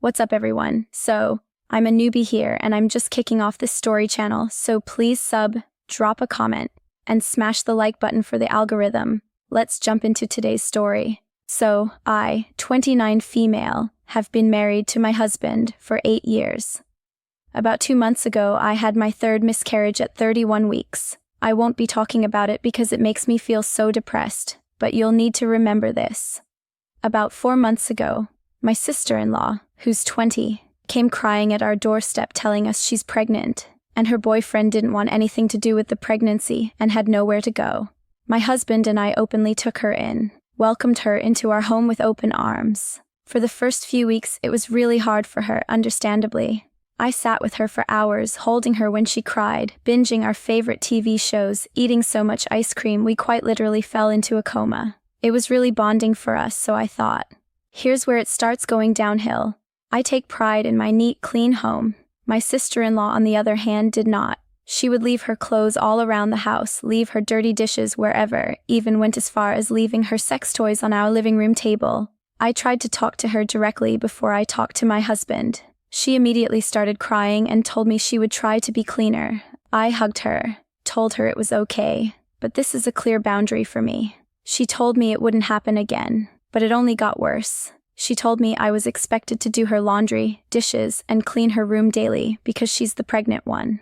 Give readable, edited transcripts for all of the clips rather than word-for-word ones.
What's up, everyone? I'm a newbie here and I'm just kicking off this story channel, so please sub, drop a comment, and smash the like button for the algorithm. Let's jump into today's story. I, 29 female, have been married to my husband for 8 years. About 2 months ago, I had my third miscarriage at 31 weeks. I won't be talking about it because it makes me feel so depressed, but you'll need to remember this. About 4 months ago, my sister-in-law, who's 20, came crying at our doorstep telling us she's pregnant, and her boyfriend didn't want anything to do with the pregnancy and had nowhere to go. My husband and I openly took her in, welcomed her into our home with open arms. For the first few weeks, it was really hard for her, understandably. I sat with her for hours, holding her when she cried, binging our favorite TV shows, eating so much ice cream we quite literally fell into a coma. It was really bonding for us, so I thought, here's where it starts going downhill. I take pride in my neat, clean home. My sister-in-law, on the other hand, did not. She would leave her clothes all around the house, leave her dirty dishes wherever, even went as far as leaving her sex toys on our living room table. I tried to talk to her directly before I talked to my husband. She immediately started crying and told me she would try to be cleaner. I hugged her, told her it was okay, but this is a clear boundary for me. She told me it wouldn't happen again, but it only got worse. She told me I was expected to do her laundry, dishes, and clean her room daily because she's the pregnant one.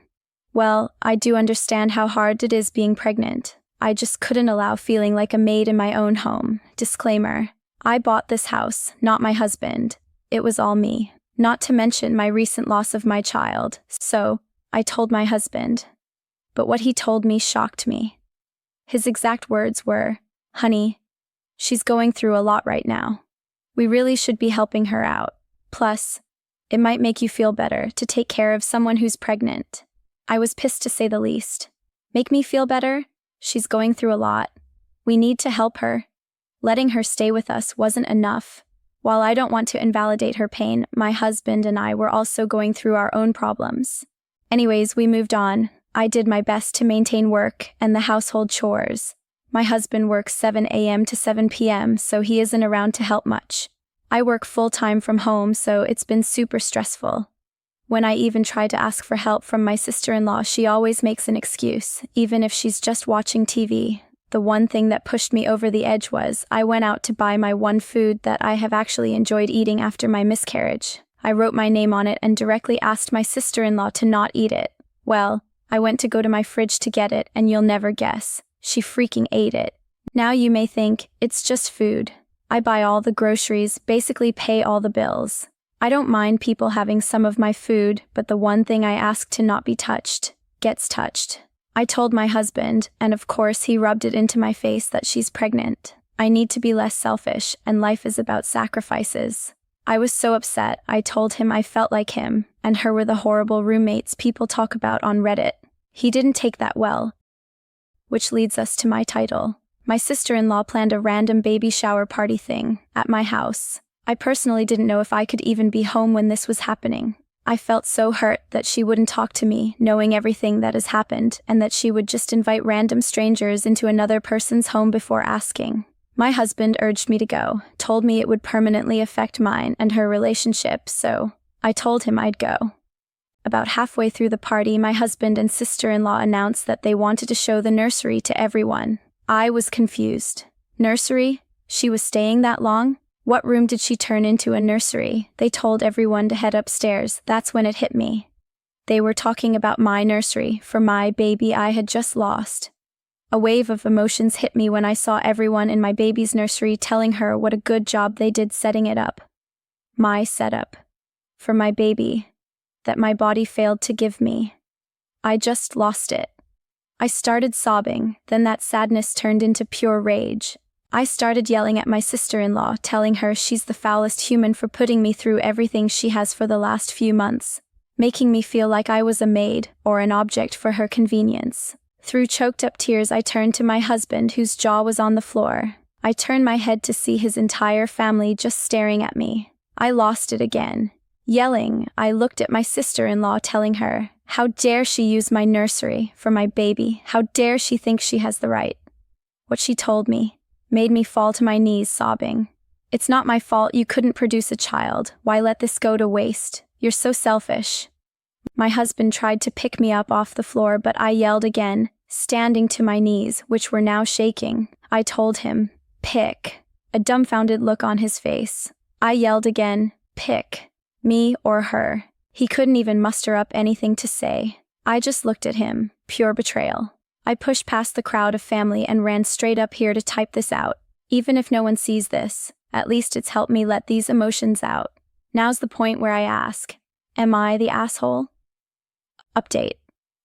Well, I do understand how hard it is being pregnant. I just couldn't allow feeling like a maid in my own home. Disclaimer: I bought this house, not my husband. It was all me. Not to mention my recent loss of my child, so I told my husband. But what he told me shocked me. His exact words were, "Honey, she's going through a lot right now. We really should be helping her out. Plus, it might make you feel better to take care of someone who's pregnant." I was pissed, to say the least. Make me feel better? She's going through a lot. We need to help her. Letting her stay with us wasn't enough. While I don't want to invalidate her pain, my husband and I were also going through our own problems. Anyways, we moved on. I did my best to maintain work and the household chores. My husband works 7 a.m. to 7 p.m., so he isn't around to help much. I work full-time from home, so it's been super stressful. When I even try to ask for help from my sister-in-law, she always makes an excuse, even if she's just watching TV. The one thing that pushed me over the edge was I went out to buy my one food that I have actually enjoyed eating after my miscarriage. I wrote my name on it and directly asked my sister-in-law to not eat it. Well, I went to go to my fridge to get it, and you'll never guess. She freaking ate it. Now you may think, it's just food. I buy all the groceries, basically pay all the bills. I don't mind people having some of my food, but the one thing I ask to not be touched gets touched. I told my husband, and of course he rubbed it into my face that she's pregnant. I need to be less selfish, and life is about sacrifices. I was so upset, I told him I felt like him, and her were the horrible roommates people talk about on Reddit. He didn't take that well. Which leads us to my title. My sister-in-law planned a random baby shower party thing at my house. I personally didn't know if I could even be home when this was happening. I felt so hurt that she wouldn't talk to me, knowing everything that has happened, and that she would just invite random strangers into another person's home before asking. My husband urged me to go, told me it would permanently affect mine and her relationship, so I told him I'd go. About halfway through the party, my husband and sister-in-law announced that they wanted to show the nursery to everyone. I was confused. Nursery? She was staying that long? What room did she turn into a nursery? They told everyone to head upstairs. That's when it hit me. They were talking about my nursery, for my baby I had just lost. A wave of emotions hit me when I saw everyone in my baby's nursery telling her what a good job they did setting it up. My setup. For my baby. That my body failed to give me. I just lost it. I started sobbing, then that sadness turned into pure rage. I started yelling at my sister-in-law, telling her she's the foulest human for putting me through everything she has for the last few months, making me feel like I was a maid or an object for her convenience. Through choked-up tears, I turned to my husband, whose jaw was on the floor. I turned my head to see his entire family just staring at me. I lost it again. Yelling, I looked at my sister-in-law, telling her, how dare she use my nursery for my baby? How dare she think she has the right? What she told me made me fall to my knees sobbing. It's not my fault you couldn't produce a child. Why let this go to waste? You're so selfish. My husband tried to pick me up off the floor, but I yelled again, standing to my knees, which were now shaking. I told him, pick. A dumbfounded look on his face. I yelled again, pick. Me or her. He couldn't even muster up anything to say. I just looked at him. Pure betrayal. I pushed past the crowd of family and ran straight up here to type this out. Even if no one sees this, at least it's helped me let these emotions out. Now's the point where I ask, am I the asshole? Update.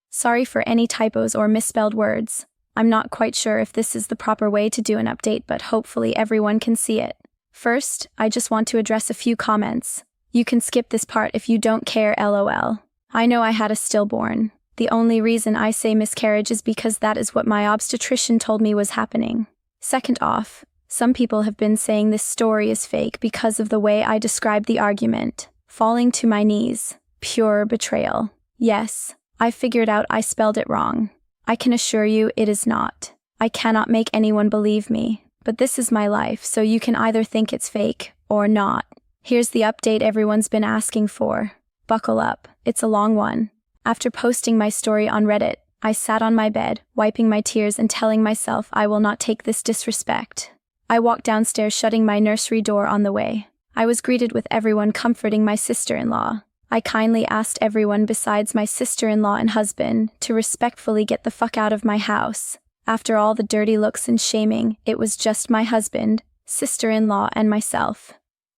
Sorry for any typos or misspelled words. I'm not quite sure if this is the proper way to do an update, but hopefully everyone can see it. First, I just want to address a few comments. You can skip this part if you don't care, lol. I know I had a stillborn. The only reason I say miscarriage is because that is what my obstetrician told me was happening. Second off, some people have been saying this story is fake because of the way I described the argument. Falling to my knees. Pure betrayal. Yes, I figured out I spelled it wrong. I can assure you it is not. I cannot make anyone believe me, but this is my life, so you can either think it's fake or not. Here's the update everyone's been asking for. Buckle up, it's a long one. After posting my story on Reddit, I sat on my bed, wiping my tears and telling myself I will not take this disrespect. I walked downstairs, shutting my nursery door on the way. I was greeted with everyone comforting my sister-in-law. I kindly asked everyone besides my sister-in-law and husband to respectfully get the fuck out of my house. After all the dirty looks and shaming, it was just my husband, sister-in-law, and myself.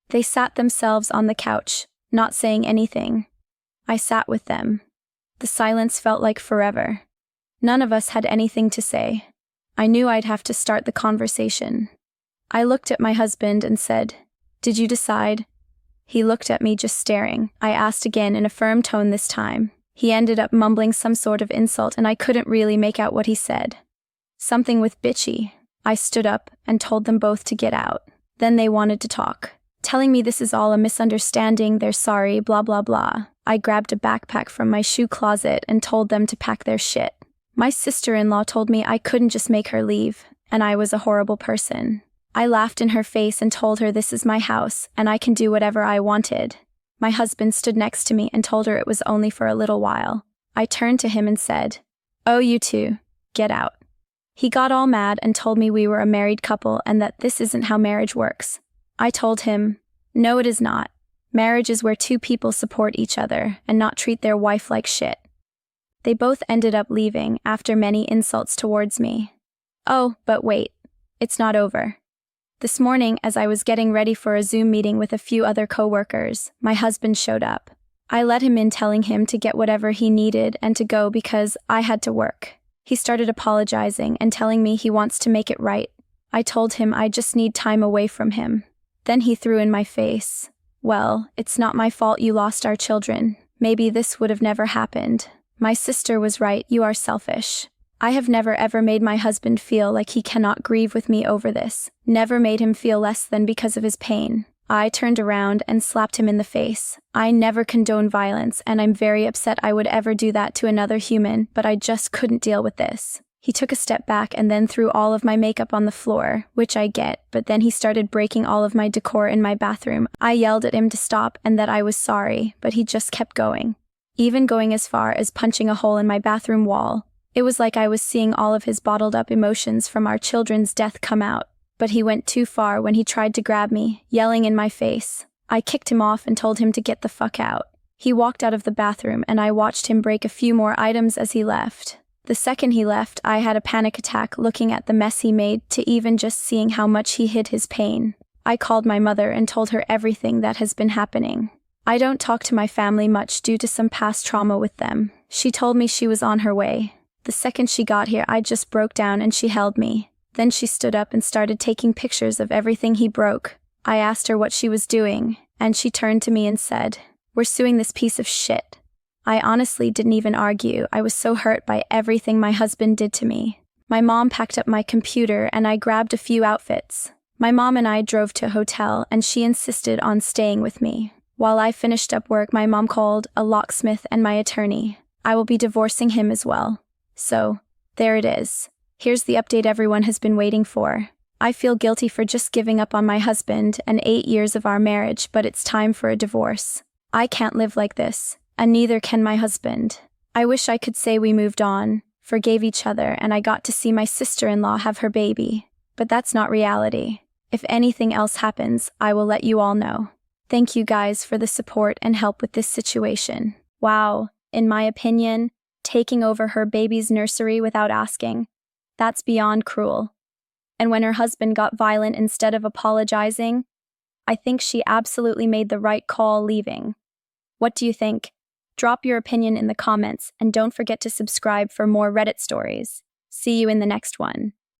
They sat themselves on the couch, not saying anything. I sat with them. The silence felt like forever. None of us had anything to say. I knew I'd have to start the conversation. I looked at my husband and said, "Did you decide?" He looked at me, just staring. I asked again in a firm tone this time. He ended up mumbling some sort of insult and I couldn't really make out what he said. Something with bitchy. I stood up and told them both to get out. Then they wanted to talk, telling me this is all a misunderstanding, they're sorry, blah blah blah. I grabbed a backpack from my shoe closet and told them to pack their shit. My sister-in-law told me I couldn't just make her leave, and I was a horrible person. I laughed in her face and told her this is my house, and I can do whatever I wanted. My husband stood next to me and told her it was only for a little while. I turned to him and said, "Oh, you two, get out." He got all mad and told me we were a married couple and that this isn't how marriage works. I told him, "No, it is not. Marriage is where two people support each other and not treat their wife like shit." They both ended up leaving after many insults towards me. Oh, but wait, it's not over. This morning, as I was getting ready for a Zoom meeting with a few other coworkers, my husband showed up. I let him in, telling him to get whatever he needed and to go because I had to work. He started apologizing and telling me he wants to make it right. I told him I just need time away from him. Then he threw in my face, "Well, it's not my fault you lost our children. Maybe this would have never happened. My sister was right, you are selfish." I have never ever made my husband feel like he cannot grieve with me over this. Never made him feel less than because of his pain. I turned around and slapped him in the face. I never condone violence, and I'm very upset I would ever do that to another human, but I just couldn't deal with this. He took a step back and then threw all of my makeup on the floor, which I get, but then he started breaking all of my decor in my bathroom. I yelled at him to stop and that I was sorry, but he just kept going. Even going as far as punching a hole in my bathroom wall. It was like I was seeing all of his bottled up emotions from our children's death come out. But he went too far when he tried to grab me, yelling in my face. I kicked him off and told him to get the fuck out. He walked out of the bathroom and I watched him break a few more items as he left. The second he left, I had a panic attack looking at the mess he made, to even just seeing how much he hid his pain. I called my mother and told her everything that has been happening. I don't talk to my family much due to some past trauma with them. She told me she was on her way. The second she got here, I just broke down and she held me. Then she stood up and started taking pictures of everything he broke. I asked her what she was doing, and she turned to me and said, "We're suing this piece of shit." I honestly didn't even argue. I was so hurt by everything my husband did to me. My mom packed up my computer and I grabbed a few outfits. My mom and I drove to a hotel and she insisted on staying with me. While I finished up work, my mom called a locksmith and my attorney. I will be divorcing him as well. So, there it is. Here's the update everyone has been waiting for. I feel guilty for just giving up on my husband and 8 years of our marriage, but it's time for a divorce. I can't live like this, and neither can my husband. I wish I could say we moved on, forgave each other, and I got to see my sister-in-law have her baby. But that's not reality. If anything else happens, I will let you all know. Thank you guys for the support and help with this situation. Wow, in my opinion, taking over her baby's nursery without asking, that's beyond cruel. And when her husband got violent instead of apologizing, I think she absolutely made the right call leaving. What do you think? Drop your opinion in the comments and don't forget to subscribe for more Reddit stories. See you in the next one.